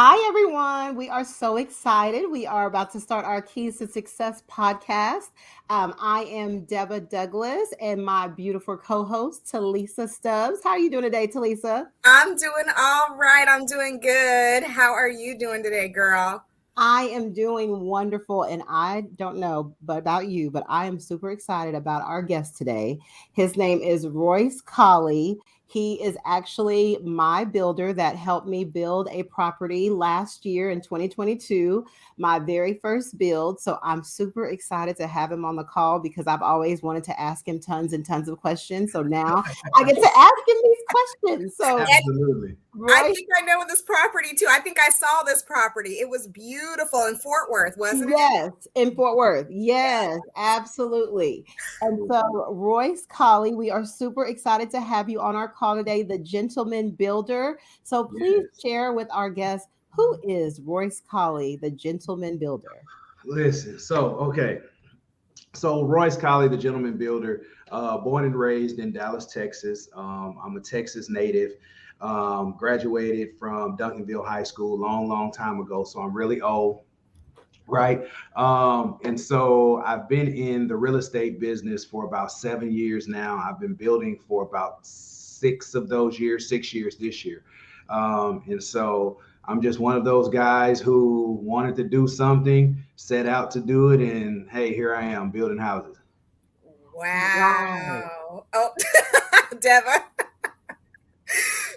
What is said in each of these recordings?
Hi, everyone. We are so excited. We are about to start our Keys to Success podcast. I am Deborah Douglas and my beautiful co host, Talisa Stubbs. How are you doing today, Talisa? I'm doing all right. I'm doing good. How are you doing today, girl? I am doing wonderful, and I don't know about you, but I am super excited about our guest today. His name is Royce Colley. He is actually my builder that helped me build a property last year in 2022, my very first build. So I'm super excited to have him on the call because I've always wanted to ask him tons and tons of questions. So now I get to ask him these questions. So, And Absolutely. I Royce, think I know this property too. I think I saw this property. It was beautiful in Fort Worth, wasn't it? yes, in Fort Worth. Yes, absolutely. And so, Royce Colley, we are super excited to have you on our call today, the Gentleman Builder. So, please Yes. share with our guests who is Royce Colley, the Gentleman Builder. Listen. Okay. So Royce Colley, the gentleman builder, born and raised in Dallas, Texas. I'm a Texas native. Graduated from Duncanville High School long time ago. So I'm really old. Right. And so I've been in the real estate business for about 7 years now. I've been building for about 6 years this year. And so I'm just one of those guys who wanted to do something, set out to do it, and hey, here I am building houses. Wow. Wow. Oh, Deva.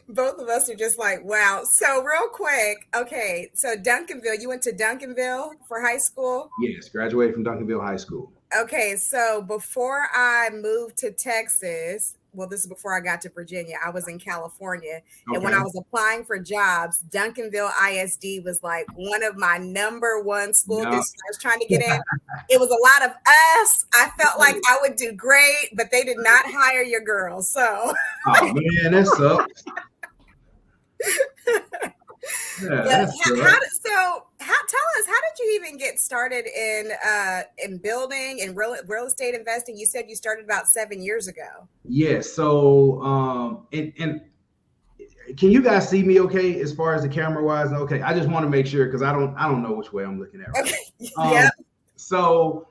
Both of us are just like, wow. So, real quick, okay. So, Duncanville, you went to Duncanville for high school? Yes, graduated from Duncanville High School. Okay, so before I moved to Texas, well, this is before I got to Virginia. I was in California. And when Okay. I was applying for jobs, Duncanville ISD was like one of my number one school Yeah. districts I was trying to get in. It was a lot of us. I felt like I would do great, but they did not hire your girls. So, Oh man, that sucks. Yeah, but that sucks. tell us, how did you even get started in building and real estate investing? You said you started about 7 years ago. Yeah. So and can you guys see me okay as far as the camera wise? Okay, I just want to make sure because I don't know which way I'm looking at right Okay. now. Yep. So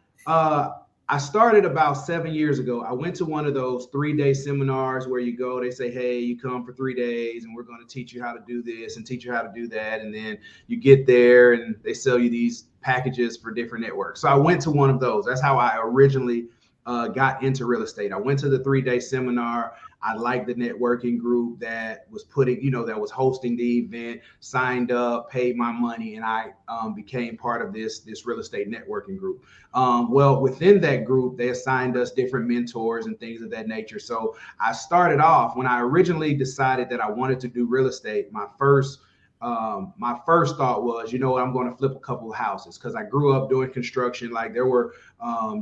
I started about 7 years ago. I went to one of those 3-day seminars where you go, they say, hey, you come for 3 days and we're going to teach you how to do this and teach you how to do that. And then you get there and they sell you these packages for different networks. So I went to one of those. That's how I originally got into real estate. I went to the 3-day seminar. I liked the networking group that was that was hosting the event, signed up, paid my money, and I became part of this real estate networking group. Well, within that group, they assigned us different mentors and things of that nature. So I started off when I originally decided that I wanted to do real estate. My first thought was, I'm going to flip a couple of houses because I grew up doing construction. Like there were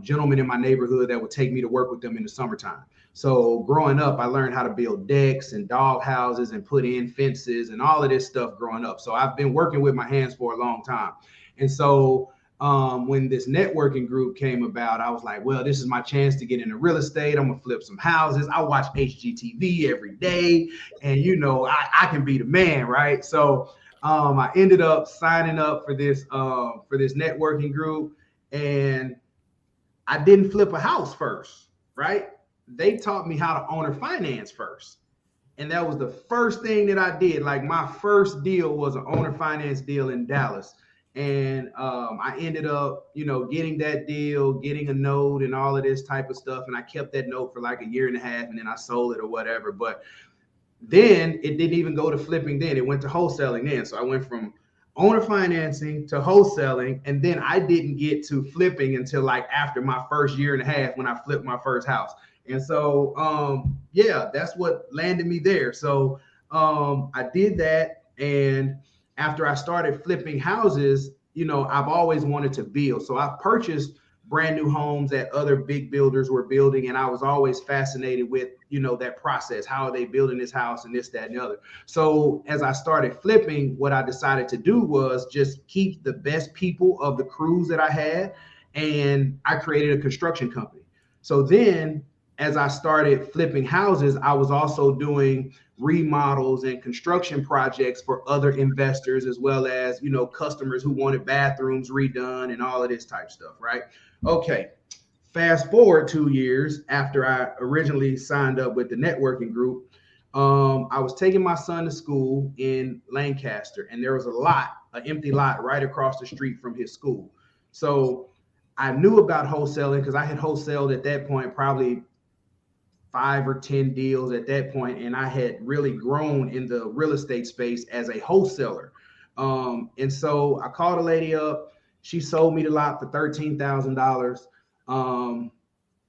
gentlemen in my neighborhood that would take me to work with them in the summertime. So growing up, I learned how to build decks and dog houses and put in fences and all of this stuff growing up. So I've been working with my hands for a long time. And so when this networking group came about, I was like, well, this is my chance to get into real estate. I'm gonna flip some houses. I watch HGTV every day, and I can be the man, right? So I ended up signing up for this networking group, and I didn't flip a house first, right? They taught me how to owner finance first. And that was the first thing that I did. Like my first deal was an owner finance deal in Dallas. And I ended up, getting that deal, getting a note and all of this type of stuff. And I kept that note for like a year and a half and then I sold it or whatever. But then it didn't even go to flipping then. It went to wholesaling then. So I went from owner financing to wholesaling. And then I didn't get to flipping until like after my first year and a half when I flipped my first house. And so, yeah, that's what landed me there. So I did that. And after I started flipping houses, I've always wanted to build. So I purchased brand new homes that other big builders were building. And I was always fascinated with, that process. How are they building this house and this, that, and the other? So as I started flipping, what I decided to do was just keep the best people of the crews that I had. And I created a construction company. So then as I started flipping houses, I was also doing remodels and construction projects for other investors, as well as, you know, customers who wanted bathrooms redone and all of this type stuff, right? Okay. Fast forward 2 years after I originally signed up with the networking group, I was taking my son to school in Lancaster, and there was an empty lot right across the street from his school. So I knew about wholesaling because I had wholesaled at that point probably 5 or 10 deals at that point, and I had really grown in the real estate space as a wholesaler. And so I called a lady up. She sold me the lot for $13,000.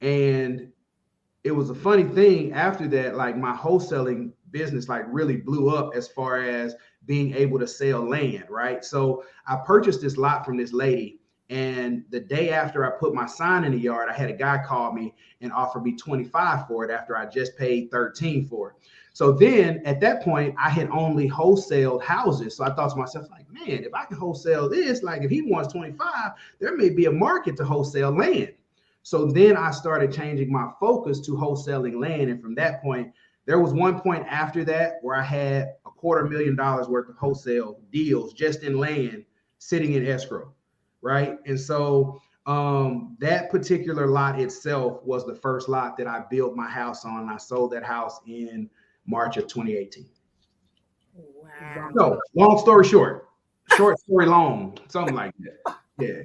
And it was a funny thing after that, like my wholesaling business like really blew up as far as being able to sell land, right? So I purchased this lot from this lady, and the day after I put my sign in the yard, I had a guy call me and offer me 25 for it after I just paid 13 for it. So then at that point, I had only wholesaled houses. So I thought to myself, like, man, if I can wholesale this, like if he wants 25, there may be a market to wholesale land. So then I started changing my focus to wholesaling land. And from that point, there was one point after that where I had $250,000 worth of wholesale deals just in land sitting in escrow, right? And so that particular lot itself was the first lot that I built my house on. I sold that house in March of 2018. Wow. So long story short, short story long, something like that. Yeah.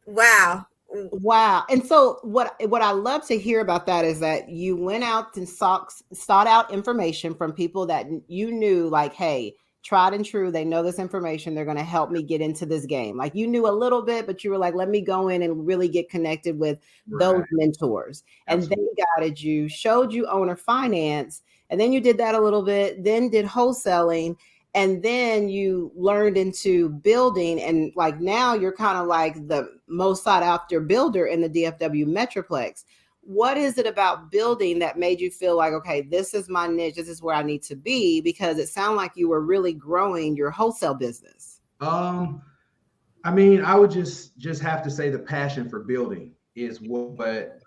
Wow. Wow. And so what I love to hear about that is that you went out and sought out information from people that you knew, like, hey, tried and true, they know this information, they're going to help me get into this game. Like, you knew a little bit, but you were like, let me go in and really get connected with those Right. mentors. And Absolutely. they guided you, showed you owner finance, and then you did that a little bit, then did wholesaling, and then you learned into building, and like now you're kind of like the most sought after builder in the DFW Metroplex. What is it about building that made you feel like, okay, this is my niche, this is where I need to be? Because it sounded like you were really growing your wholesale business. I mean, I would just have to say the passion for building is what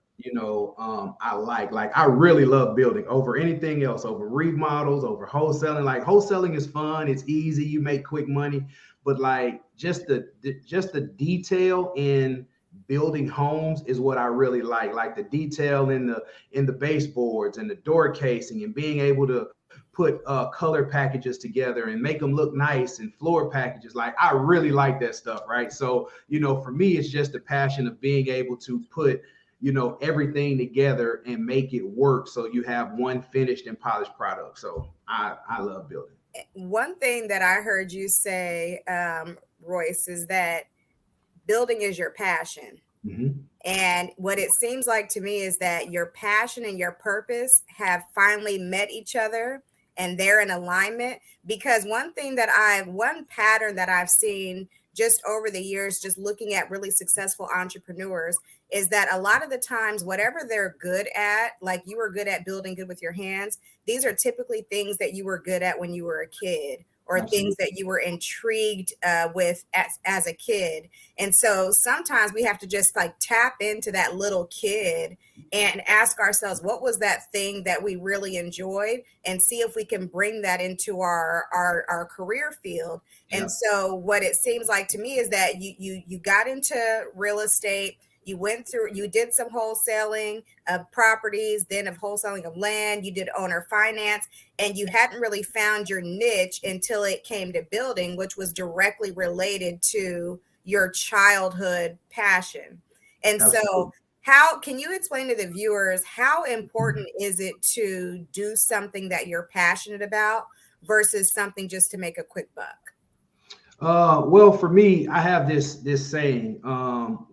I like. Like I really love building over anything else, over remodels, over wholesaling. Like wholesaling is fun, it's easy, you make quick money, but like just the detail in building homes is what I really like. Like the detail in the baseboards and the door casing and being able to put color packages together and make them look nice and floor packages. Like I really like that stuff, right? So, for me, it's just the passion of being able to put, everything together and make it work so you have one finished and polished product. So I love building. One thing that I heard you say, Royce, is that building is your passion. Mm-hmm. And what it seems like to me is that your passion and your purpose have finally met each other and they're in alignment. Because one pattern that I've seen just over the years, just looking at really successful entrepreneurs, is that a lot of the times, whatever they're good at, like you were good at building good with your hands, these are typically things that you were good at when you were a kid, or Absolutely. things that you were intrigued with as a kid. And so sometimes we have to just like tap into that little kid and ask ourselves, what was that thing that we really enjoyed, and see if we can bring that into our career field. Yeah. And so what it seems like to me is that you got into real estate. You did some wholesaling of properties, then of wholesaling of land, you did owner finance, and you hadn't really found your niche until it came to building, which was directly related to your childhood passion. And Absolutely. so how can you explain to the viewers, how important is it to do something that you're passionate about versus something just to make a quick buck? Well, for me, I have this saying: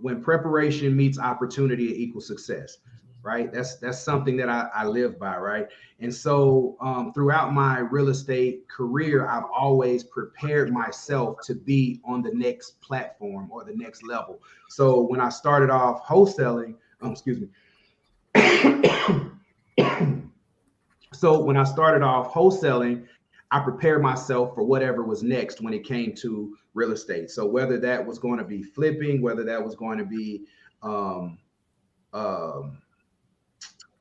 when preparation meets opportunity, it equals success. Right? That's something that I live by. Right? And so throughout my real estate career, I've always prepared myself to be on the next platform or the next level. So when I started off wholesaling, excuse me. So when I started off wholesaling, I prepared myself for whatever was next when it came to real estate. So whether that was going to be flipping, whether that was going to be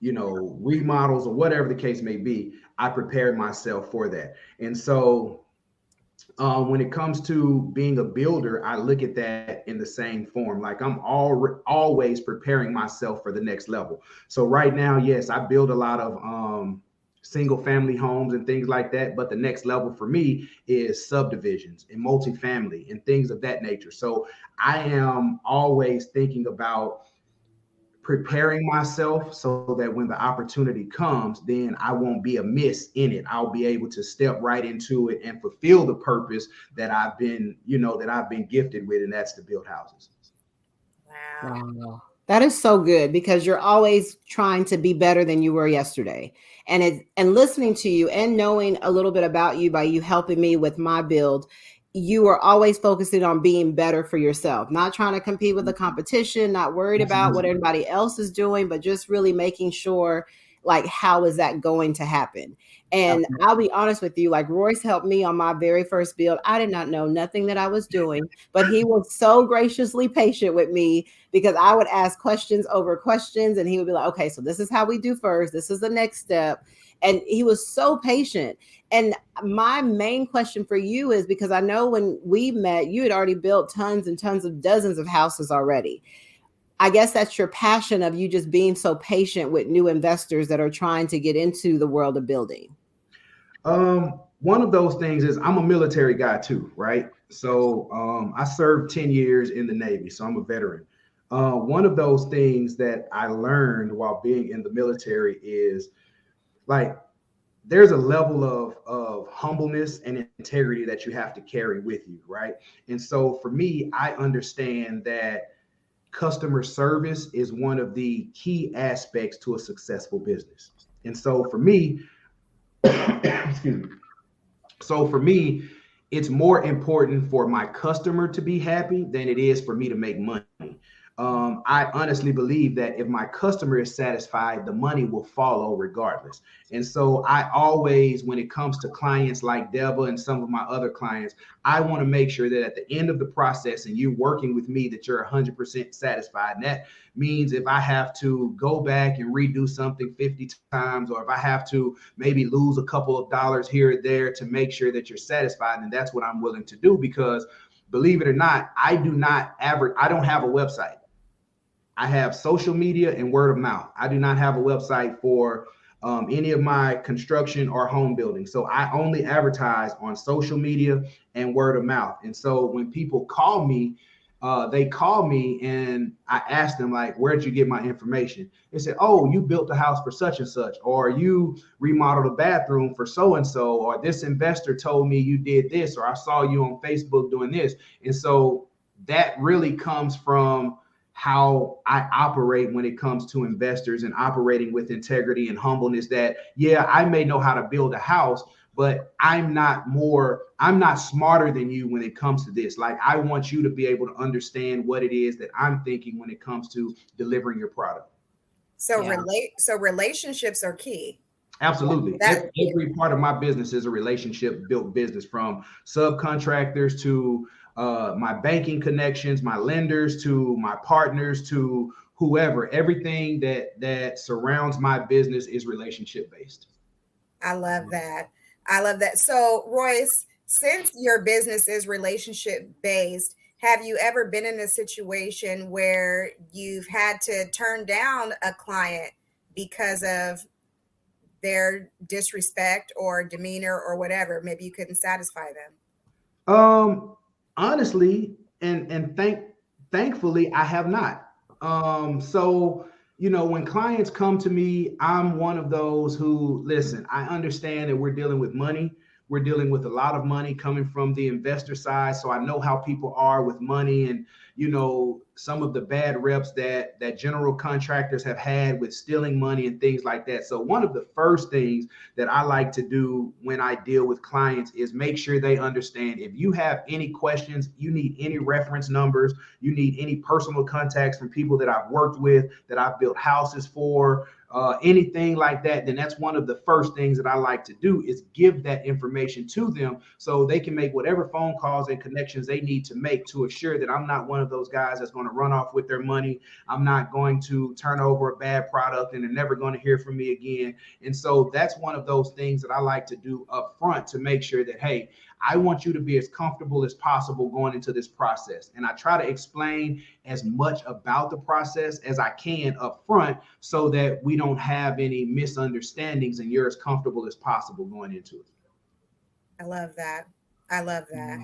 remodels or whatever the case may be, I prepared myself for that. And so when it comes to being a builder, I look at that in the same form. Like always preparing myself for the next level. So right now, yes, I build a lot of single family homes and things like that. But the next level for me is subdivisions and multifamily and things of that nature. So I am always thinking about preparing myself so that when the opportunity comes, then I won't be amiss in it. I'll be able to step right into it and fulfill the purpose that I've been gifted with, and that's to build houses. Wow. Wow. That is so good because you're always trying to be better than you were yesterday. And listening to you and knowing a little bit about you by you helping me with my build, you are always focusing on being better for yourself, not trying to compete with the competition, not worried about what Absolutely. everybody else is doing, but just really making sure like how is that going to happen. And I'll be honest with you, like Royce helped me on my very first build. I did not know nothing that I was doing, but he was so graciously patient with me because I would ask questions over questions and he would be like, okay, so this is how we do first. This is the next step. And he was so patient. And my main question for you is because I know when we met, you had already built tons and tons of dozens of houses already. I guess that's your passion of you just being so patient with new investors that are trying to get into the world of building. One of those things is I'm a military guy too, right? So I served 10 years in the Navy, so I'm a veteran. One of those things that I learned while being in the military is like there's a level of humbleness and integrity that you have to carry with you, right? And so for me, I understand that customer service is one of the key aspects to a successful business. And so for me, excuse me. So for me, it's more important for my customer to be happy than it is for me to make money. I honestly believe that if my customer is satisfied, the money will follow regardless. And so I always, when it comes to clients like Deva and some of my other clients, I want to make sure that at the end of the process and you working with me, that you're 100% satisfied. And that means if I have to go back and redo something 50 times, or if I have to maybe lose a couple of dollars here or there to make sure that you're satisfied, then that's what I'm willing to do. Because believe it or not, I don't have a website. I have social media and word of mouth. I do not have a website for any of my construction or home building. So I only advertise on social media and word of mouth. And so when people call me, they call me and I ask them like, where'd you get my information? They said, oh, you built a house for such and such, or you remodeled a bathroom for so-and-so, or this investor told me you did this, or I saw you on Facebook doing this. And so that really comes from how I operate when it comes to investors and operating with integrity and humbleness. That, yeah, I may know how to build a house, but I'm not smarter than you when it comes to this. Like, I want you to be able to understand what it is that I'm thinking when it comes to delivering your product. So Yeah. relationships are key. Absolutely. That Every part of my business is a relationship built business, from subcontractors to my banking connections, my lenders, to my partners, to whoever. Everything that surrounds my business is relationship based. I love that. I love that. So, Royce, since your business is relationship based, have you ever been in a situation where you've had to turn down a client because of their disrespect or demeanor or whatever? Maybe you couldn't satisfy them. Um, Honestly, thankfully, I have not. So when clients come to me, I'm one of those who listen. I understand that we're dealing with money. We're dealing with a lot of money coming from the investor side. So I know how people are with money, and some of the bad reps that general contractors have had with stealing money and things like that. So one of the first things that I like to do when I deal with clients is make sure they understand, if you have any questions, you need any reference numbers, you need any personal contacts from people that I've worked with, that I've built houses for, anything like that, then that's one of the first things that I like to do, is give that information to them so they can make whatever phone calls and connections they need to make to assure that I'm not one of those guys that's going going to run off with their money. I'm not going to turn over a bad product and they're never going to hear from me again. And so that's one of those things that I like to do up front to make sure that, hey, I want you to be as comfortable as possible going into this process. And I try to explain as much about the process as I can up front so that we don't have any misunderstandings and you're as comfortable as possible going into it. I love that. I love that.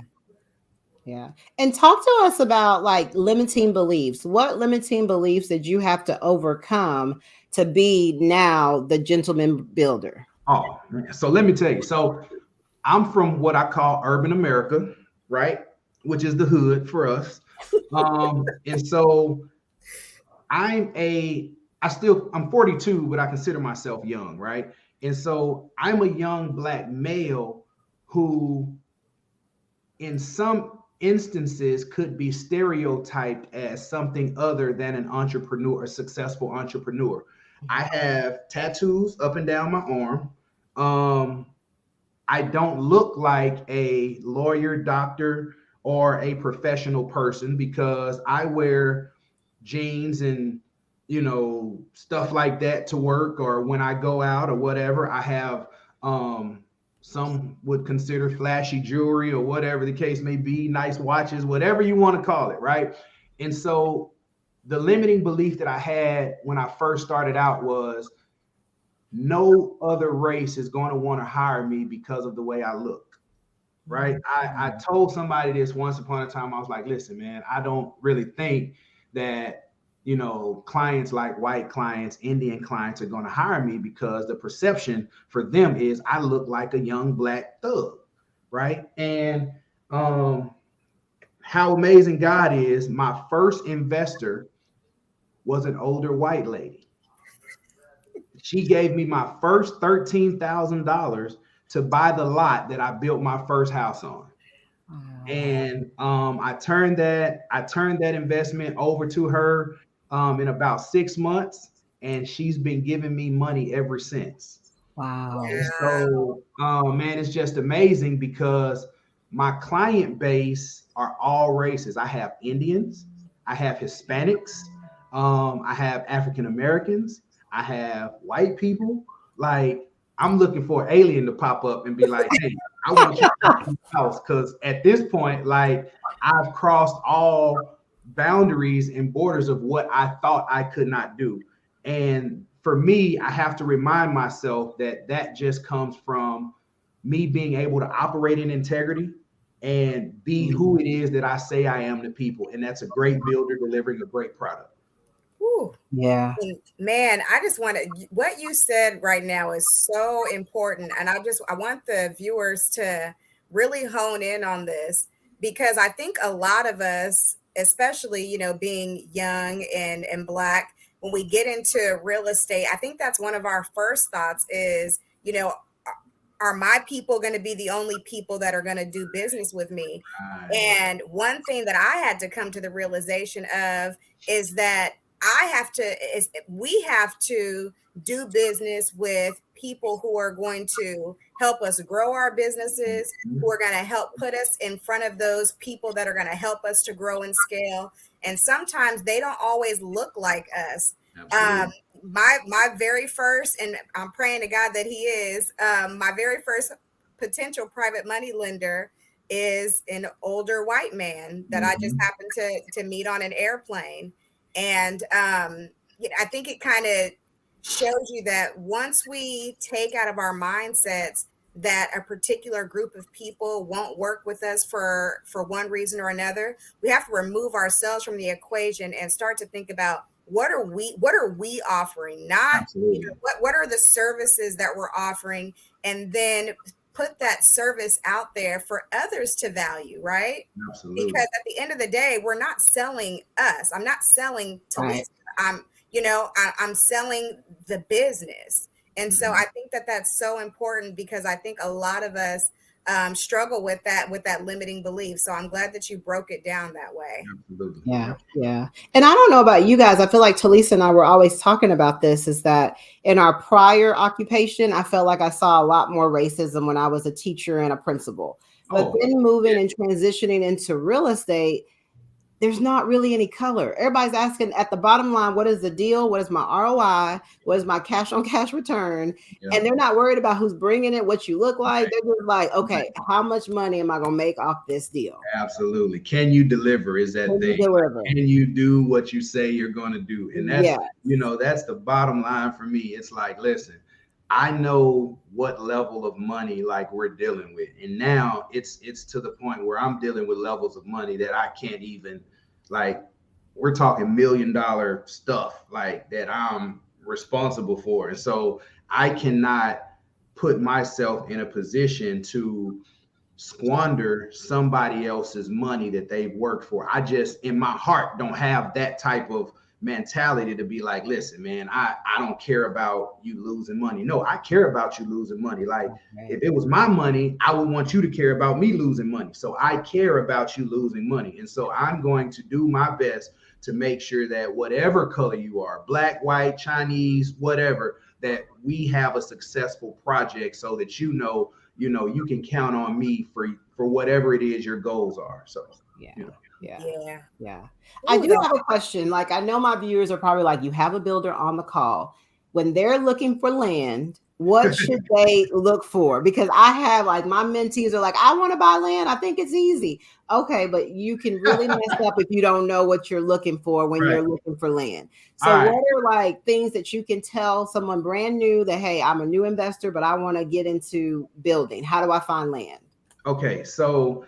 Yeah. And talk to us about like limiting beliefs. What limiting beliefs did you have to overcome to be now the gentleman builder? Oh, so let me tell you. So I'm from what I call urban America, right? Which is the hood for us. And so I'm 42, but I consider myself young, right? And so I'm a young Black male who in some instances could be stereotyped as something other than an entrepreneur, a successful entrepreneur. I have tattoos up and down my arm. I don't look like a lawyer, doctor, or a professional person because I wear jeans and stuff like that to work, or when I go out or whatever. I have some would consider flashy jewelry or whatever the case may be, nice watches, whatever you want to call it, right? And so the limiting belief that I had when I first started out was no other race is going to want to hire me because of the way I look, right? I told somebody this once upon a time. I was like, listen, man, I don't really think that clients like white clients, Indian clients are going to hire me because the perception for them is I look like a young Black thug, right? And how amazing God is, my first investor was an older white lady. She gave me my first $13,000 to buy the lot that I built my first house on. And I turned that investment over to her in about 6 months, and she's been giving me money ever since. Wow. And so, man, it's just amazing because my client base are all races. I have Indians, I have Hispanics, I have African Americans, I have white people. Like, I'm looking for an alien to pop up and be like, hey, I want you to buy my house, because at this point, like, I've crossed all boundaries and borders of what I thought I could not do. And for me, I have to remind myself that that just comes from me being able to operate in integrity and be who it is that I say I am to people. And that's a great builder delivering a great product. Whew. Yeah. Man, I just want to, what you said right now is so important. And I want the viewers to really hone in on this, because I think a lot of us, especially, being young and Black, when we get into real estate, I think that's one of our first thoughts is, are my people going to be the only people that are going to do business with me? And one thing that I had to come to the realization of is that we have to do business with people who are going to help us grow our businesses, who are going to help put us in front of those people that are going to help us to grow and scale. And sometimes they don't always look like us. My very first, and I'm praying to God that he is, my very first potential private money lender is an older white man that I just happened to meet on an airplane. And I think it kind of shows you that once we take out of our mindsets that a particular group of people won't work with us for one reason or another, we have to remove ourselves from the equation and start to think about what are we offering, not what are the services that we're offering, and then put that service out there for others to value, right? Absolutely. Because at the end of the day, we're not selling us. I'm not selling to Lisa. I'm selling the business. And so I think that that's so important, because I think a lot of us struggle with that limiting belief. So I'm glad that you broke it down that way. Absolutely. Yeah. And I don't know about you guys. I feel like Talisa and I were always talking about this, is that in our prior occupation, I felt like I saw a lot more racism when I was a teacher and a principal. But then moving and transitioning into real estate, there's not really any color. Everybody's asking at the bottom line, what is the deal? What is my ROI? What is my cash on cash return? Yeah. And they're not worried about who's bringing it, what you look like. They're just like, okay, how much money am I going to make off this deal? Absolutely. Can you deliver is that Can you thing. deliver? Can you do what you say you're going to do? And that's, Yeah. that's the bottom line for me. It's like, listen, I know what level of money like we're dealing with. And now it's to the point where I'm dealing with levels of money that I can't even like we're talking $1 million stuff like that I'm responsible for. And so I cannot put myself in a position to squander somebody else's money that they've worked for. I just in my heart don't have that type of mentality to be like, listen, man, I don't care about you losing money. No, I care about you losing money. Like if it was my money, I would want you to care about me losing money. So I care about you losing money. And so I'm going to do my best to make sure that whatever color you are, black, white, Chinese, whatever, that we have a successful project so that you can count on me for whatever it is your goals are. So Yeah. you know. Yeah. Yeah. Yeah. Ooh, I do have a question. Like, I know my viewers are probably like, you have a builder on the call. When they're looking for land, what should they look for? Because I have like my mentees are like, I want to buy land. I think it's easy. Okay, but you can really mess up if you don't know what you're looking for when Right. you're looking for land. All So, right. what are like things that you can tell someone brand new that, hey, I'm a new investor, but I want to get into building? How do I find land? Okay, so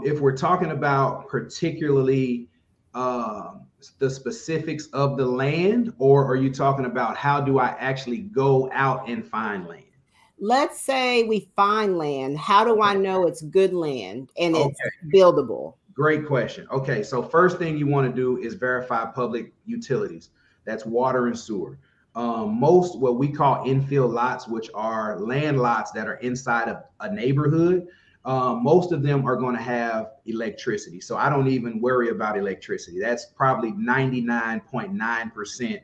if we're talking about particularly the specifics of the land, or are you talking about how do I actually go out and find land? Let's say we find land. How do I know it's good land and it's Okay, buildable? great question. Okay, so first thing you want to do is verify public utilities. That's water and sewer. Most what we call infill lots, which are land lots that are inside of a neighborhood, most of them are going to have electricity. So I don't even worry about electricity. That's probably 99.9%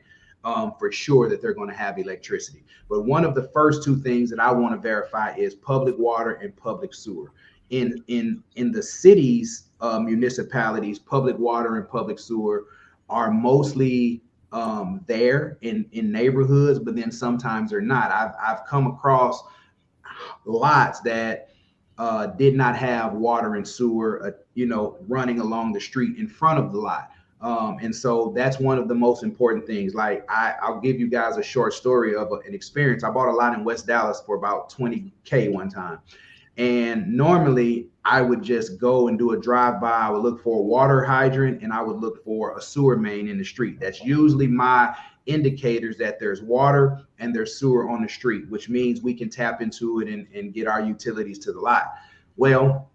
for sure that they're going to have electricity. But one of the first two things that I want to verify is public water and public sewer. In the cities, municipalities, public water and public sewer are mostly there in neighborhoods, but then sometimes they're not. I've come across lots that did not have water and sewer, running along the street in front of the lot. And so that's one of the most important things. Like I'll give you guys a short story of an experience. I bought a lot in West Dallas for about 20K one time. And normally I would just go and do a drive-by. I would look for a water hydrant and I would look for a sewer main in the street. That's usually my indicators that there's water and there's sewer on the street, which means we can tap into it and get our utilities to the lot. Well,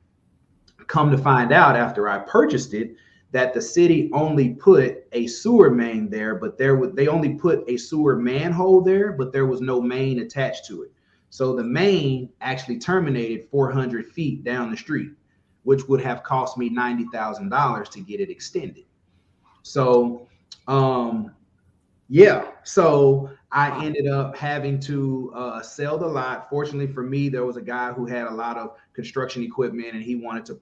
come to find out after I purchased it, that the city only put a sewer main there, but they only put a sewer manhole there, but there was no main attached to it. So the main actually terminated 400 feet down the street, which would have cost me $90,000 to get it extended. So, yeah, so I ended up having to sell the lot. Fortunately for me, there was a guy who had a lot of construction equipment and he wanted to,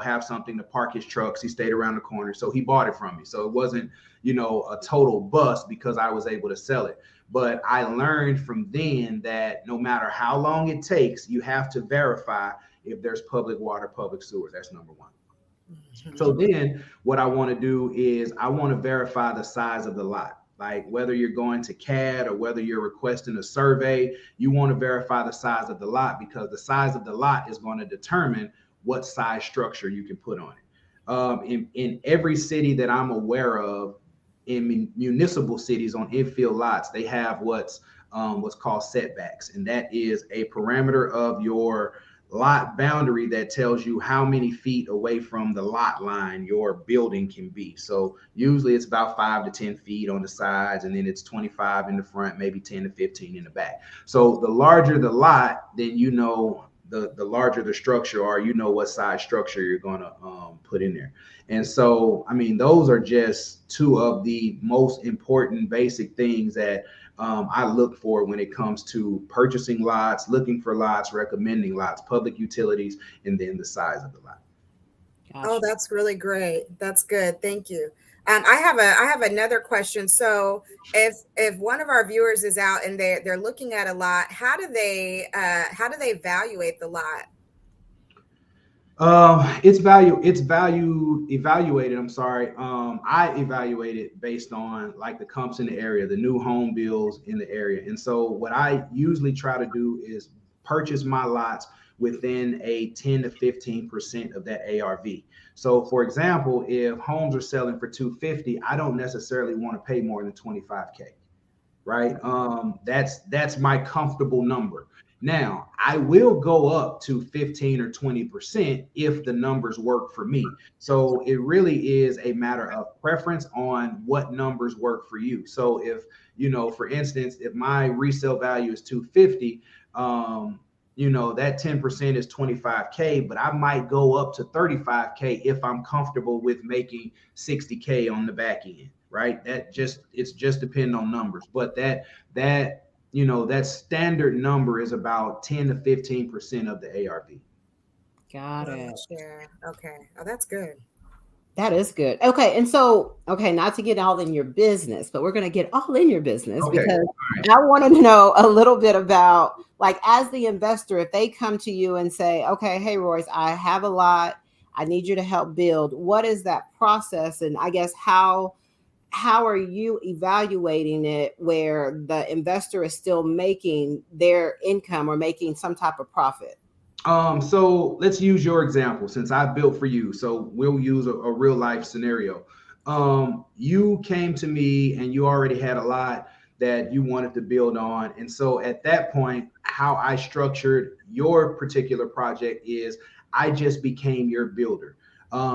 have something to park his trucks. He stayed around the corner, so he bought it from me. So it wasn't, a total bust because I was able to sell it. But I learned from then that no matter how long it takes, you have to verify if there's public water, public sewer. That's number one. So then what I want to do is I want to verify the size of the lot. Like whether you're going to CAD or whether you're requesting a survey, you want to verify the size of the lot because the size of the lot is going to determine what size structure you can put on it. In every city that I'm aware of, in municipal cities on infill lots, they have what's called setbacks, and that is a parameter of your lot boundary that tells you how many feet away from the lot line your building can be. So usually it's about 5 to 10 feet on the sides, and then it's 25 in the front, maybe 10 to 15 in the back. So the larger the lot, then the larger the structure, or what size structure you're going to put in there. And so, I mean, those are just two of the most important basic things that I look for when it comes to purchasing lots, looking for lots, recommending lots, public utilities, and then the size of the lot. Oh, Gotcha. that's really great. That's good. Thank you. I have another question. So if one of our viewers is out and they're looking at a lot, how do they evaluate the lot? It's evaluated. I'm sorry. I evaluate it based on like the comps in the area, the new home bills in the area. And so what I usually try to do is purchase my lots within a 10 to 15% of that ARV. So for example, if homes are selling for 250, I don't necessarily want to pay more than 25K, right? That's my comfortable number. Now, I will go up to 15 or 20% if the numbers work for me. So it really is a matter of preference on what numbers work for you. So if, for instance, if my resale value is 250, that 10% is 25K, but I might go up to 35K if I'm comfortable with making 60K on the back end, right? It's just depending on numbers, but that standard number is about 10 to 15% of the ARV. Got it. Lion's share. Okay. Oh, that's good. That is good. Okay. And so, okay, not to get all in your business, but we're going to get all in your business Okay. because I want to know a little bit about, like, as the investor, if they come to you and say, okay, hey, Royce, I have a lot, I need you to help build. What is that process? And I guess how are you evaluating it where the investor is still making their income or making some type of profit? So let's use your example since I built for you. So we'll use a real life scenario. You came to me and you already had a lot that you wanted to build on. And so at that point, how I structured your particular project is I just became your builder.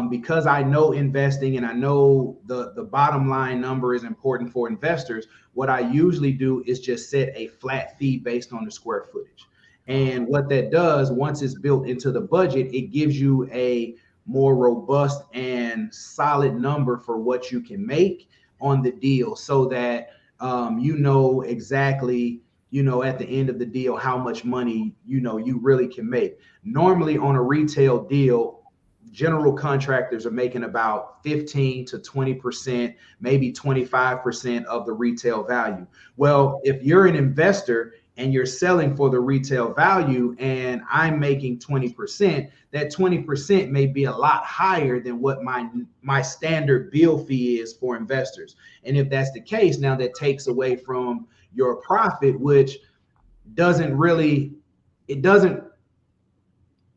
Because I know investing and I know the bottom line number is important for investors, what I usually do is just set a flat fee based on the square footage. And what that does, once it's built into the budget, it gives you a more robust and solid number for what you can make on the deal so that you know exactly, at the end of the deal, how much money, you really can make. Normally on a retail deal, general contractors are making about 15 to 20%, maybe 25% of the retail value. Well, if you're an investor and you're selling for the retail value and I'm making 20%, that 20% may be a lot higher than what my standard bill fee is for investors. And if that's the case, now that takes away from your profit, which doesn't really it doesn't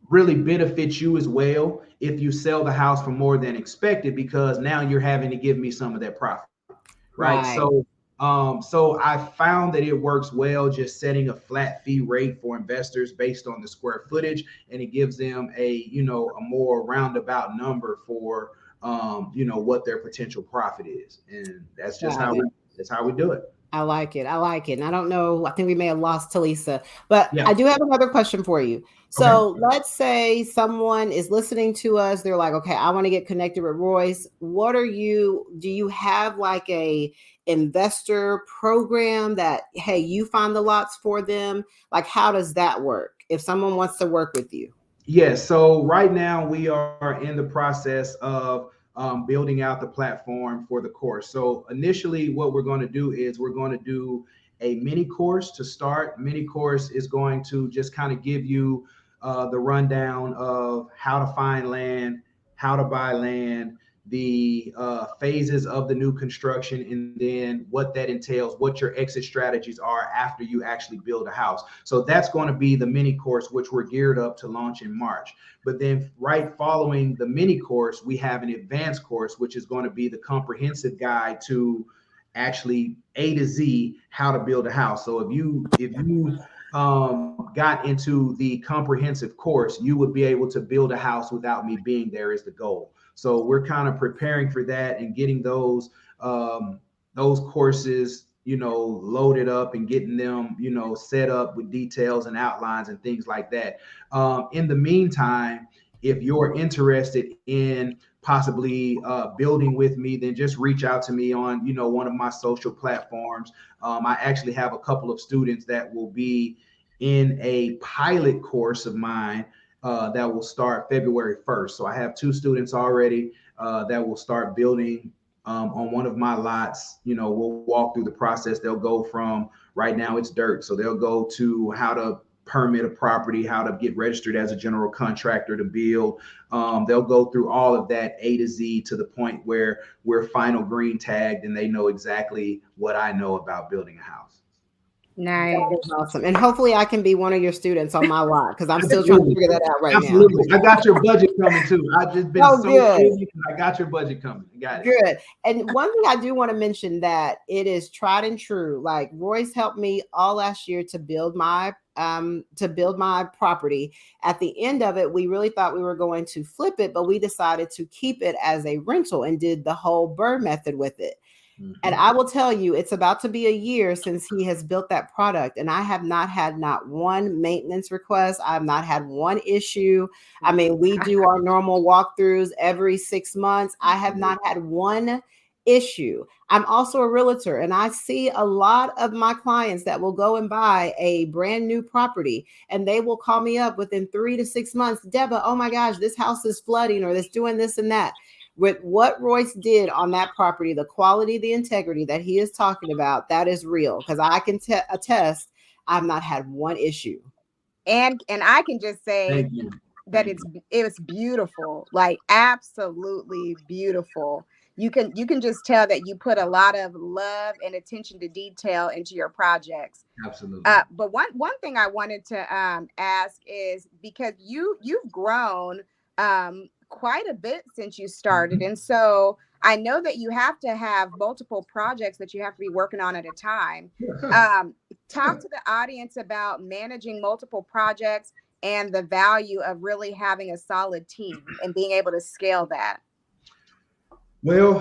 really benefit you as well if you sell the house for more than expected, because now you're having to give me some of that profit, right? Right. So I found that it works well just setting a flat fee rate for investors based on the square footage, and it gives them a more roundabout number for what their potential profit is, and that's just Got how it. we do it. I like it. I like it. And I don't know, I think we may have lost Talisa, but Yeah. I do have another question for you. Okay. So let's say someone is listening to us. They're like, okay, I want to get connected with Royce. Do you have like a investor program that, hey, you find the lots for them? Like, how does that work if someone wants to work with you? Yes. So right now we are in the process of building out the platform for the course. So initially, what we're going to do is we're going to do a mini course to start. Mini course is going to just kind of give you the rundown of how to find land, how to buy land, the phases of the new construction, and then what that entails, what your exit strategies are after you actually build a house. So that's going to be the mini course, which we're geared up to launch in March. But then right following the mini course, we have an advanced course, which is going to be the comprehensive guide to actually A to Z how to build a house. So if you got into the comprehensive course, you would be able to build a house without me being there is the goal. So we're kind of preparing for that and getting those courses, loaded up and getting them, set up with details and outlines and things like that. In the meantime, if you're interested in possibly building with me, then just reach out to me on, one of my social platforms. I actually have a couple of students that will be in a pilot course of mine that will start February 1st. So I have 2 students already that will start building on one of my lots. We'll walk through the process. They'll go from, right now it's dirt, so they'll go to how to permit a property, how to get registered as a general contractor to build. They'll go through all of that A to Z to the point where we're final green tagged and they know exactly what I know about building a house. Nice. That is awesome. And hopefully I can be one of your students on my lot, because I'm still trying to figure that out right now. Absolutely. I got your budget coming too. I've just been so busy. I got your budget coming. I got it. Good. And one thing I do want to mention, that it is tried and true. Like, Royce helped me all last year to build my property. At the end of it, we really thought we were going to flip it, but we decided to keep it as a rental and did the whole BRRRR method with it. And I will tell you, it's about to be a year since he has built that product, and I have not had not one maintenance request. I've not had one issue. I mean, we do our normal walkthroughs every 6 months. I have not had one issue. I'm also a realtor, and I see a lot of my clients that will go and buy a brand new property, and they will call me up within 3 to 6 months. Deba, oh my gosh, this house is flooding, or this doing this and that. With what Royce did on that property, the quality, the integrity that he is talking about, that is real. Because I can attest, I've not had one issue. And I can just say that it was beautiful, like absolutely beautiful. You can just tell that you put a lot of love and attention to detail into your projects. Absolutely. But one thing I wanted to ask is, because you've grown quite a bit since you started. And so I know that you have to have multiple projects that you have to be working on at a time. Talk to the audience about managing multiple projects and the value of really having a solid team and being able to scale that. Well,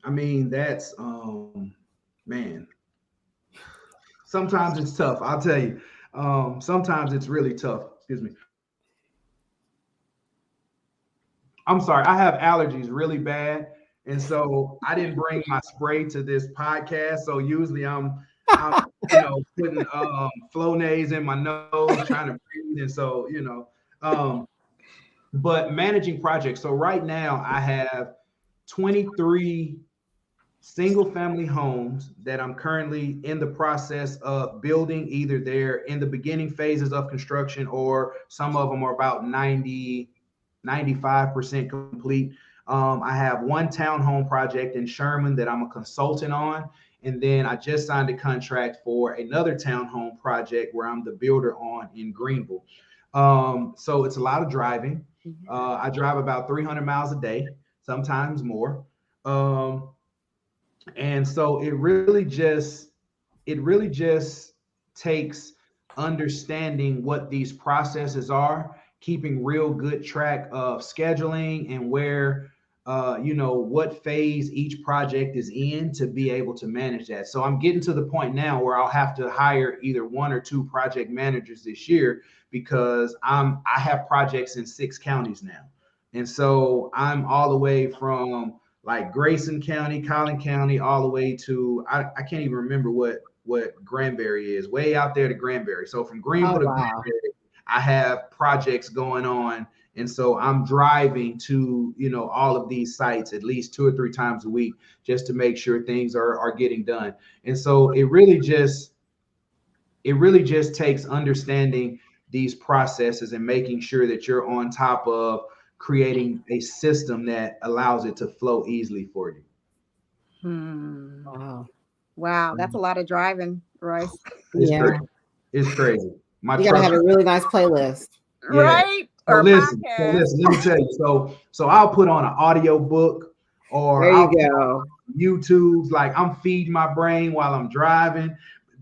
I mean, that's, man, sometimes it's tough. I'll tell you, sometimes it's really tough. Excuse me. I'm sorry, I have allergies really bad, and so I didn't bring my spray to this podcast. So usually I'm putting Flonase in my nose, trying to breathe, and so but managing projects. So right now I have 23 single-family homes that I'm currently in the process of building. Either they're in the beginning phases of construction, or some of them are about 95% complete. I have one townhome project in Sherman that I'm a consultant on. And then I just signed a contract for another townhome project where I'm the builder on in Greenville. So it's a lot of driving. I drive about 300 miles a day, sometimes more. And so it really just takes understanding what these processes are, keeping real good track of scheduling and where, what phase each project is in, to be able to manage that. So I'm getting to the point now where I'll have to hire either 1 or 2 project managers this year, because I have projects in 6 counties now. And so I'm all the way from like Grayson County, Collin County, all the way to, I can't even remember what Granbury is, way out there to Granbury. So from Greenville to Granbury, I have projects going on. And so I'm driving to, all of these sites at least 2 or 3 times a week, just to make sure things are getting done. And so it really just takes understanding these processes and making sure that you're on top of creating a system that allows it to flow easily for you. Wow. That's a lot of driving, Royce. It's crazy. You gotta have a really nice playlist. Yeah. Right? So listen, let me tell you. So I'll put on an audio book, or there you go. YouTube's, like I'm feeding my brain while I'm driving.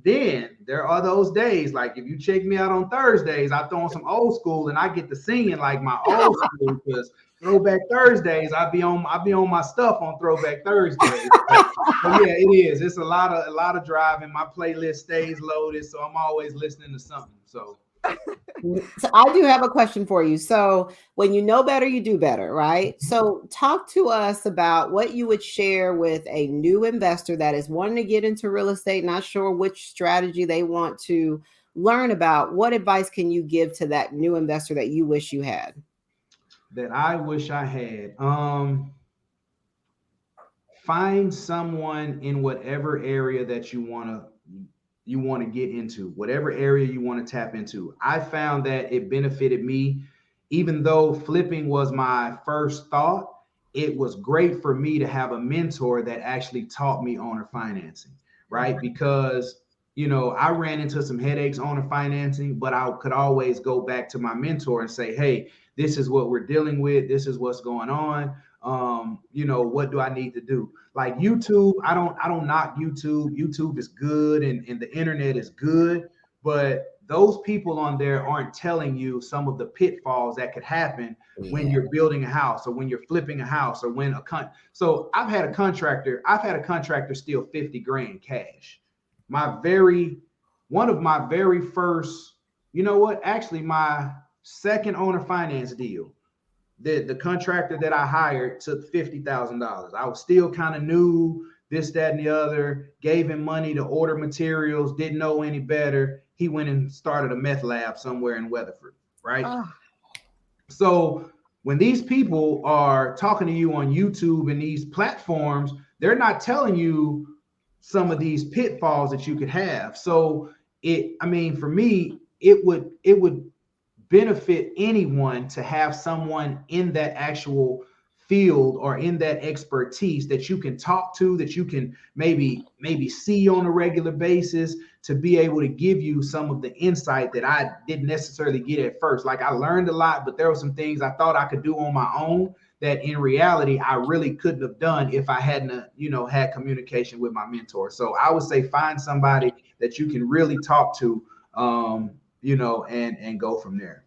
Then there are those days, like if you check me out on Thursdays, I throw on some old school and I get to singing like my old school, because Throwback Thursdays, I'll be on my stuff on Throwback Thursdays. But yeah, it is. It's a lot of driving. My playlist stays loaded, so I'm always listening to something. So I do have a question for you. So when you know better, you do better, right? So talk to us about what you would share with a new investor that is wanting to get into real estate, not sure which strategy they want to learn about, what advice can you give to that new investor that you wish you had? That I wish I had. Find someone in whatever area that you want to get into, whatever area you want to tap into. I found that it benefited me, even though flipping was my first thought. It was great for me to have a mentor that actually taught me owner financing, right? Because I ran into some headaches owner financing, but I could always go back to my mentor and say, hey, this is what we're dealing with, this is what's going on. What do I need to do? Like YouTube, I don't knock YouTube. YouTube is good, and the internet is good, but those people on there aren't telling you some of the pitfalls that could happen when you're building a house, or when you're flipping a house, or when so I've had a contractor steal 50 grand cash. One of my very first, actually my second owner finance deal, the contractor that I hired took $50,000. I was still kind of new, this, that, and the other. Gave him money to order materials. Didn't know any better. He went and started a meth lab somewhere in Weatherford, right? Oh. So when these people are talking to you on YouTube and these platforms, they're not telling you some of these pitfalls that you could have. So for me, it would benefit anyone to have someone in that actual field or in that expertise that you can talk to, that you can maybe see on a regular basis, to be able to give you some of the insight that I didn't necessarily get at first. Like, I learned a lot, but there were some things I thought I could do on my own that in reality I really couldn't have done if I hadn't had communication with my mentor. So I would say find somebody that you can really talk to, and go from there.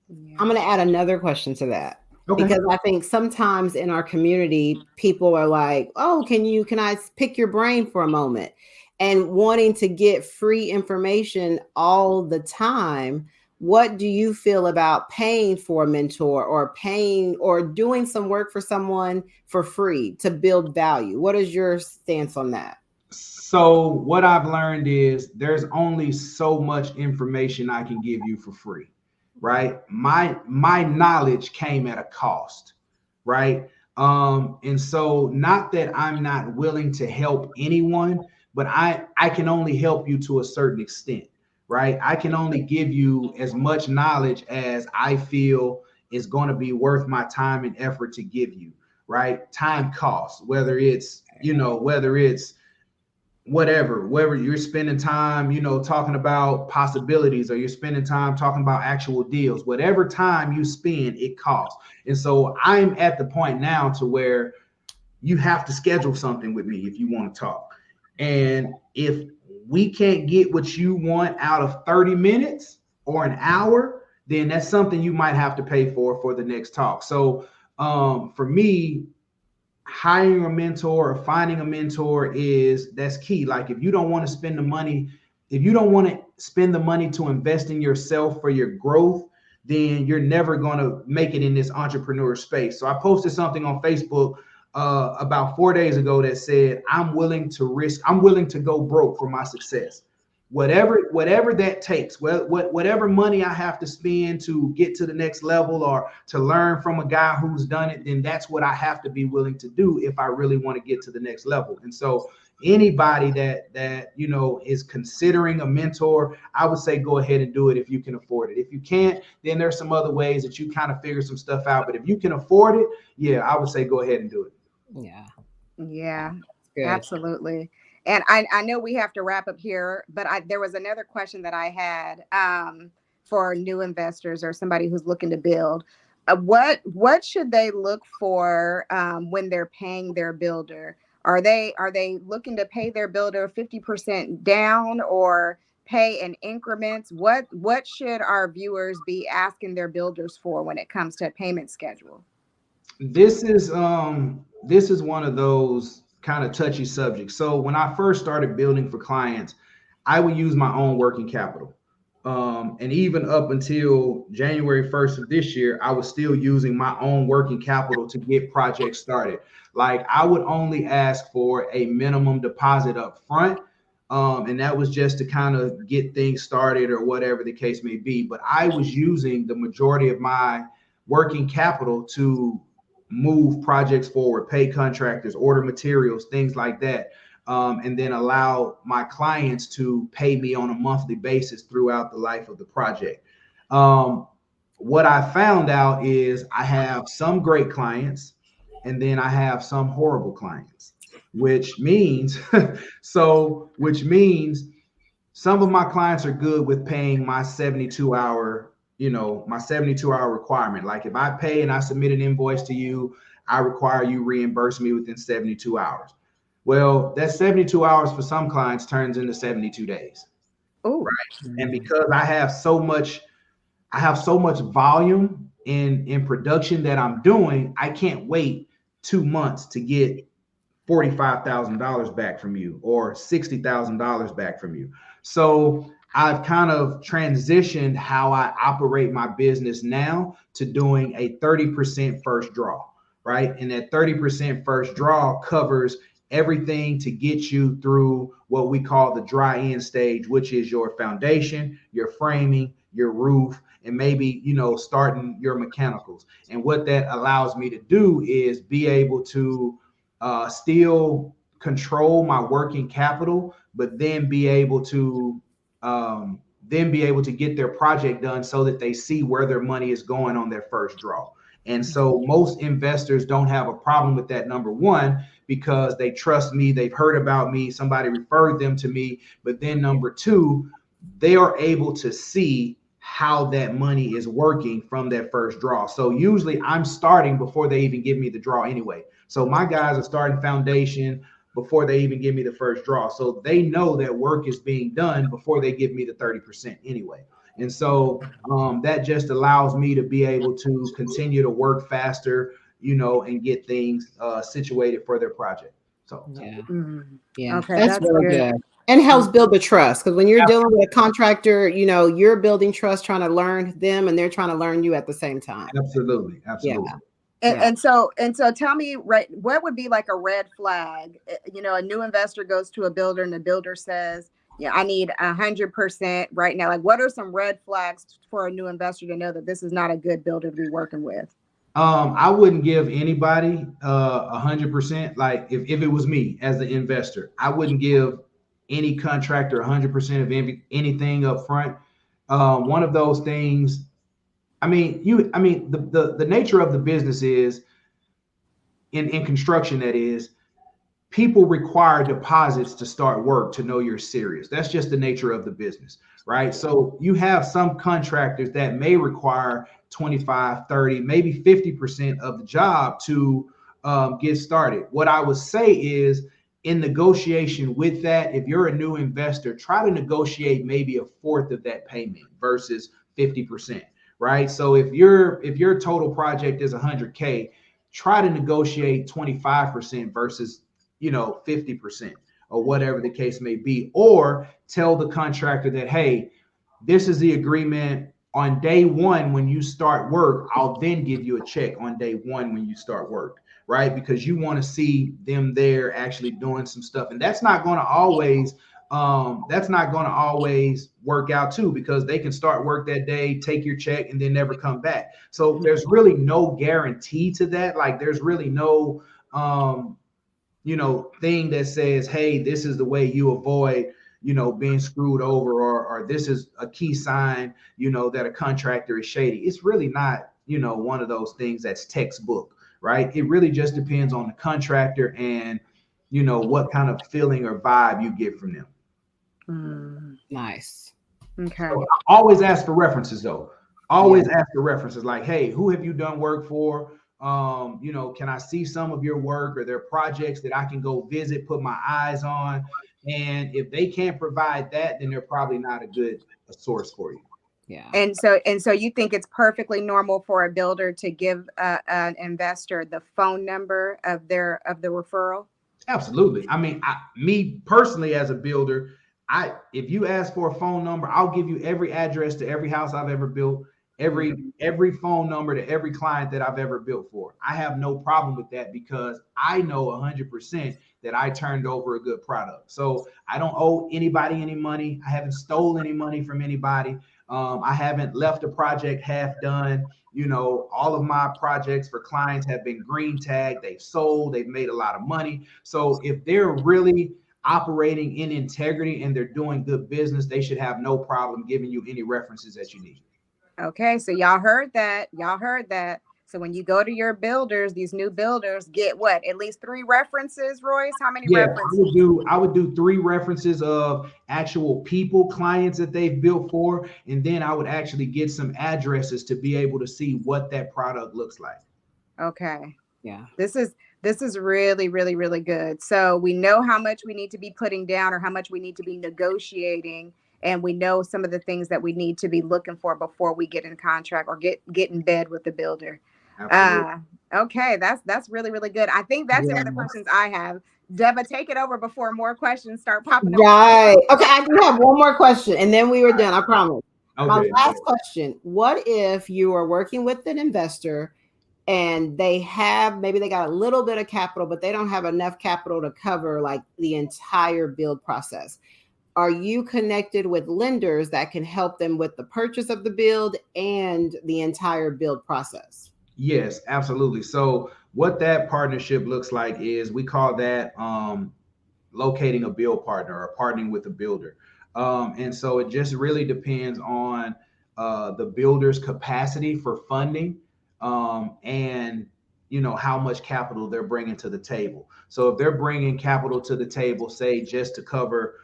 Yeah. I'm going to add another question to that. Okay. Because I think sometimes in our community, people are like, oh, can I pick your brain for a moment? And wanting to get free information all the time. What do you feel about paying for a mentor, or paying or doing some work for someone for free to build value? What is your stance on that? So what I've learned is there's only so much information I can give you for free, right? My knowledge came at a cost, right? And so not that I'm not willing to help anyone, but I can only help you to a certain extent, right? I can only give you as much knowledge as I feel is going to be worth my time and effort to give you, right? Time costs, whether it's whether you're spending time, talking about possibilities, or you're spending time talking about actual deals, whatever time you spend, it costs. And so I'm at the point now to where you have to schedule something with me if you want to talk. And if we can't get what you want out of 30 minutes or an hour, then that's something you might have to pay for the next talk. So for me, hiring a mentor or finding a mentor that's key. Like, if you don't want to spend the money to invest in yourself for your growth, then you're never going to make it in this entrepreneur space. So I posted something on Facebook about 4 days ago that said, I'm willing to go broke for my success. Whatever that takes, whatever money I have to spend to get to the next level, or to learn from a guy who's done it, then that's what I have to be willing to do if I really want to get to the next level. And so anybody that is considering a mentor, I would say go ahead and do it if you can afford it. If you can't, then there's some other ways that you kind of figure some stuff out. But if you can afford it, yeah, I would say go ahead and do it. Yeah, absolutely. And I know we have to wrap up here, but there was another question that I had for new investors or somebody who's looking to build. What should they look for when they're paying their builder? Are they looking to pay their builder 50% down, or pay in increments? What should our viewers be asking their builders for when it comes to a payment schedule? This is one of those kind of touchy subjects. So when I first started building for clients, I would use my own working capital. And even up until January 1st of this year, I was still using my own working capital to get projects started. Like, I would only ask for a minimum deposit up front, And that was just to kind of get things started or whatever the case may be. But I was using the majority of my working capital to move projects forward, pay contractors, order materials, things like that. And then allow my clients to pay me on a monthly basis throughout the life of the project. What I found out is I have some great clients and then I have some horrible clients, which means which means some of my clients are good with paying my 72 hour, my 72-hour requirement. Like if I pay and I submit an invoice to you, I require you reimburse me within 72 hours. Well, that 72 hours for some clients turns into 72 days. Oh, right. And because I have so much volume in production that I'm doing, I can't wait 2 months to get $45,000 back from you or $60,000 back from you. So I've kind of transitioned how I operate my business now to doing a 30% first draw, right? And that 30% first draw covers everything to get you through what we call the dry end stage, which is your foundation, your framing, your roof, and maybe, starting your mechanicals. And what that allows me to do is be able to still control my working capital, but then be able to get their project done so that they see where their money is going on their first draw. And so most investors don't have a problem with that, number one, because they trust me, they've heard about me, somebody referred them to me. But then number two, they are able to see how that money is working from that first draw. So usually I'm starting before they even give me the draw anyway. So my guys are starting foundation before they even give me the first draw. So they know that work is being done before they give me the 30% anyway. And so that just allows me to be able to continue to work faster, and get things situated for their project. So yeah, okay, that's really good. good. And helps build the trust, because when you're dealing with a contractor, you're building trust, trying to learn them, and they're trying to learn you at the same time. Absolutely. Yeah. And so tell me, right, what would be like a red flag? A new investor goes to a builder and the builder says, yeah, I need 100% right now. Like, what are some red flags for a new investor to know that this is not a good builder to be working with? I wouldn't give anybody 100%. Like if it was me as the investor, I wouldn't give any contractor 100% of anything up front. One of those things, the nature of the business is in construction, that is, people require deposits to start work to know you're serious. That's just the nature of the business, right? So you have some contractors that may require 25, 30, maybe 50% of the job to get started. What I would say is, in negotiation with that, if you're a new investor, try to negotiate maybe a fourth of that payment versus 50%, right? So if your total project is 100K, try to negotiate 25% versus 50% or whatever the case may be, or tell the contractor that, hey, this is the agreement. On day one, when you start work, I'll then give you a check on day one when you start work, right? Because you want to see them there actually doing some stuff. And that's not going to always work out too, because they can start work that day, take your check, and then never come back. So there's really no guarantee to that. Like there's really no thing that says, hey, this is the way you avoid, being screwed over, or this is a key sign, that a contractor is shady. It's really not, one of those things that's textbook, right? It really just depends on the contractor and, what kind of feeling or vibe you get from them. Nice. Okay. So always ask for references though. Always ask for references, like, hey, who have you done work for? Can I see some of your work, or their projects that I can go visit, put my eyes on? And if they can't provide that, then they're probably not a good source for you. Yeah. And so you think it's perfectly normal for a builder to give an investor the phone number of the referral? Absolutely. I mean, me personally as a builder, if you ask for a phone number, I'll give you every address to every house I've ever built, every phone number to every client that I've ever built for. I have no problem with that because I know 100% that I turned over a good product. So I don't owe anybody any money. I haven't stole any money from anybody. I haven't left a project half done. You know, all of my projects for clients have been green tagged. They've sold. They've made a lot of money. So if they're really operating in integrity and they're doing good business, they should have no problem giving you any references that you need. Okay, so y'all heard that. Y'all heard that. So when you go to your builders, these new builders, get what? At least 3 references, Royce? How many Yeah, references? I would do 3 references of actual people, clients that they've built for, and then I would actually get some addresses to be able to see what that product looks like. Okay. Yeah. This is really, really, really good. So we know how much we need to be putting down or how much we need to be negotiating. And we know some of the things that we need to be looking for before we get in contract or get in bed with the builder. Absolutely. Okay, that's really, really good. I think that's the other questions I have. Deba, take it over before more questions start popping up. Right. Okay, I do have one more question and then we were done, I promise. My Okay. last question, what if you are working with an investor and they have, maybe they got a little bit of capital, but they don't have enough capital to cover like the entire build process? Are you connected with lenders that can help them with the purchase of the build and the entire build process? Yes, absolutely. So what that partnership looks like is we call that locating a build partner or partnering with a builder. And so it just really depends on the builder's capacity for funding, and you know how much capital they're bringing to the table. So if they're bringing capital to the table, say just to cover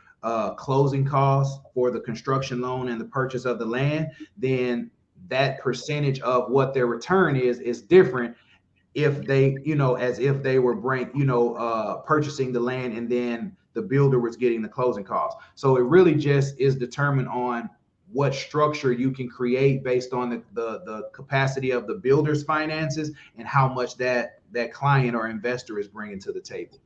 closing costs for the construction loan and the purchase of the land, then that percentage of what their return is different if they, you know, as if they were purchasing the land and then the builder was getting the closing costs. So it really just is determined on what structure you can create based on the capacity of the builder's finances and how much that client or investor is bringing to the table.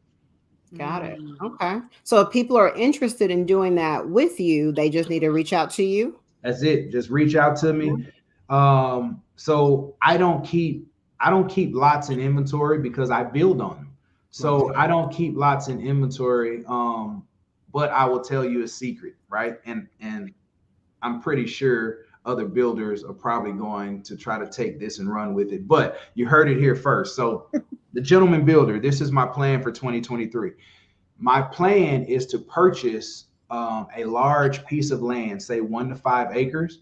Got it. Okay. So if people are interested in doing that with you, they just need to reach out to you. That's it. Just reach out to me. So I don't keep lots in inventory because I build on them. So I don't keep lots in inventory. But I will tell you a secret, right? And I'm pretty sure other builders are probably going to try to take this and run with it. But you heard it here first. So the gentleman builder, this is my plan for 2023. My plan is to purchase a large piece of land, say 1 to 5 acres,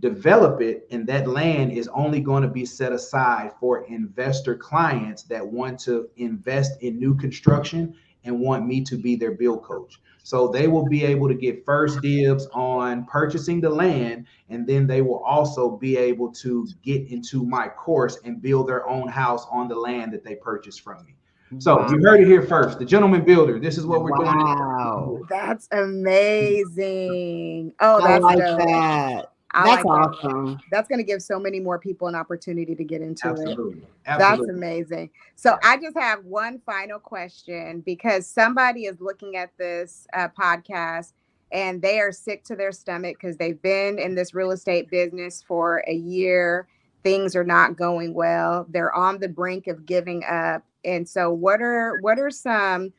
develop it, and that land is only going to be set aside for investor clients that want to invest in new construction and want me to be their build coach. So they will be able to get first dibs on purchasing the land, and then they will also be able to get into my course and build their own house on the land that they purchased from me. So you heard it here first. The gentleman builder. This is what we're doing. Wow. That's amazing. Oh, I that's like dope. that. I That's like that. awesome. That's going to give so many more people an opportunity to get into it. Absolutely. That's amazing. So I just have one final question because somebody is looking at this podcast and they are sick to their stomach because they've been in this real estate business for a year. Things are not going well. They're on the brink of giving up. And so what's some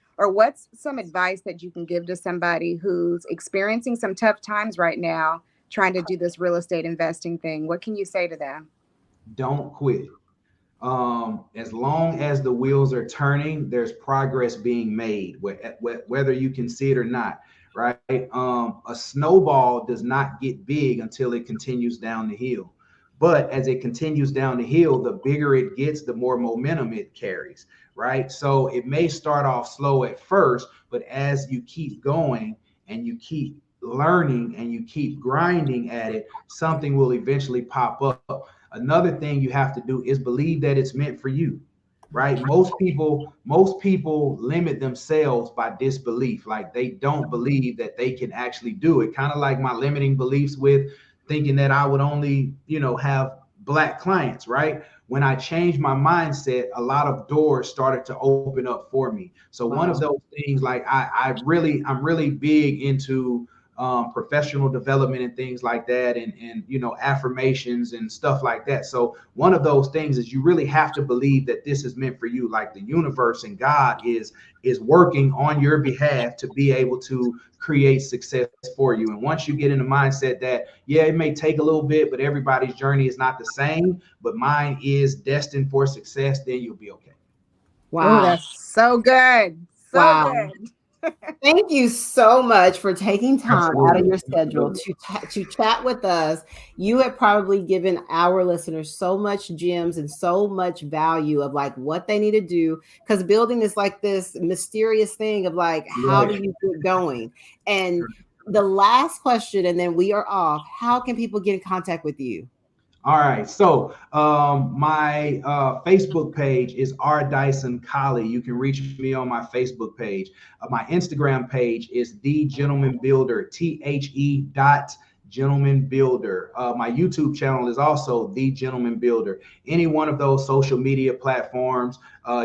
advice that you can give to somebody who's experiencing some tough times right now, trying to do this real estate investing thing? What can you say to them? Don't quit. As long as the wheels are turning, there's progress being made, whether you can see it or not, right? A snowball does not get big until it continues down the hill. But as it continues down the hill, the bigger it gets, the more momentum it carries, right? So it may start off slow at first, but as you keep going and you keep learning and you keep grinding at it, something will eventually pop up. Another thing you have to do is believe that it's meant for you, right? Most people limit themselves by disbelief. Like they don't believe that they can actually do it. Kind of like my limiting beliefs with thinking that I would only, have Black clients, right? When I changed my mindset, a lot of doors started to open up for me. So one of those things, like I'm really big into professional development and things like that, and affirmations and stuff like that. So one of those things is you really have to believe that this is meant for you. Like the universe and God is working on your behalf to be able to create success for you. And once you get in the mindset that, yeah, it may take a little bit, but everybody's journey is not the same, but mine is destined for success, then you'll be okay. Oh, Wow. that's so good. So Wow. good. Thank you so much for taking time out of Absolutely. your schedule to chat with us. You have probably given our listeners so much gems and so much value of like what they need to do, because building is like this mysterious thing of like, how do Right. you get going? And the last question, and then we are off. How can people get in contact with you? All right. So my Facebook page is R. Dyson Colley. You can reach me on my Facebook page. My Instagram page is The Gentleman Builder, THE Gentleman Builder. My YouTube channel is also The Gentleman Builder. Any one of those social media platforms,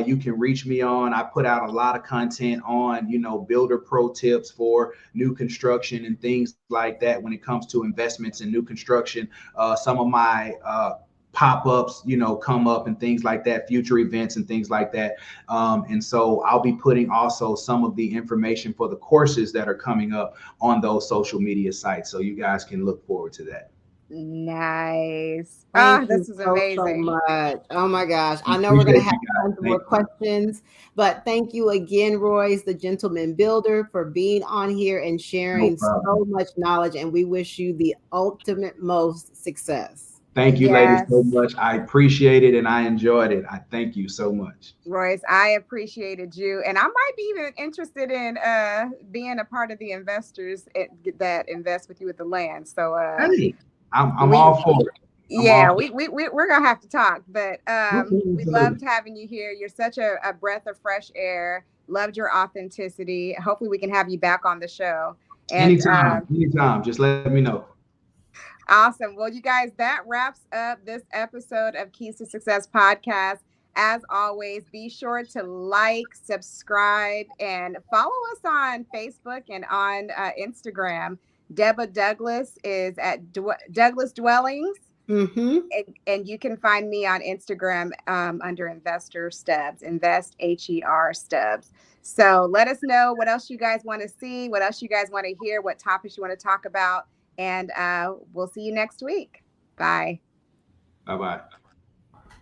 you can reach me on. I put out a lot of content on, builder pro tips for new construction and things like that when it comes to investments in new construction. Some of my pop-ups, come up and things like that, future events and things like that. And so I'll be putting also some of the information for the courses that are coming up on those social media sites. So you guys can look forward to that. Nice. Thank you This is so amazing. much. Oh my gosh. I know we're going Appreciate to have you guys. tons more questions, but thank you again, Royce, the Gentleman Builder, for being on here and No sharing problem. so much knowledge. And we wish you the ultimate most success. Thank you, ladies, so Yes. much. I appreciate it and I enjoyed it. I thank you so much. Royce, I appreciated you. And I might be even interested in being a part of the investors that invest with you with the land. So Hey, I'm we all for it. I'm all yeah, for we're gonna have to talk, but it. we Absolutely. loved having you here. You're such a breath of fresh air. Loved your authenticity. Hopefully we can have you back on the show. And Anytime. Just let me know. awesome. Well, you guys, that wraps up this episode of Keys to Success podcast. As always, be sure to like, subscribe, and follow us on Facebook and on Instagram. Deba Douglas is at Douglas Dwellings. Mm-hmm. And you can find me on Instagram under Investor Stubbs, Invest HER Stubbs. So let us know what else you guys want to see, what else you guys want to hear, what topics you want to talk about. And we'll see you next week. Bye. Bye bye.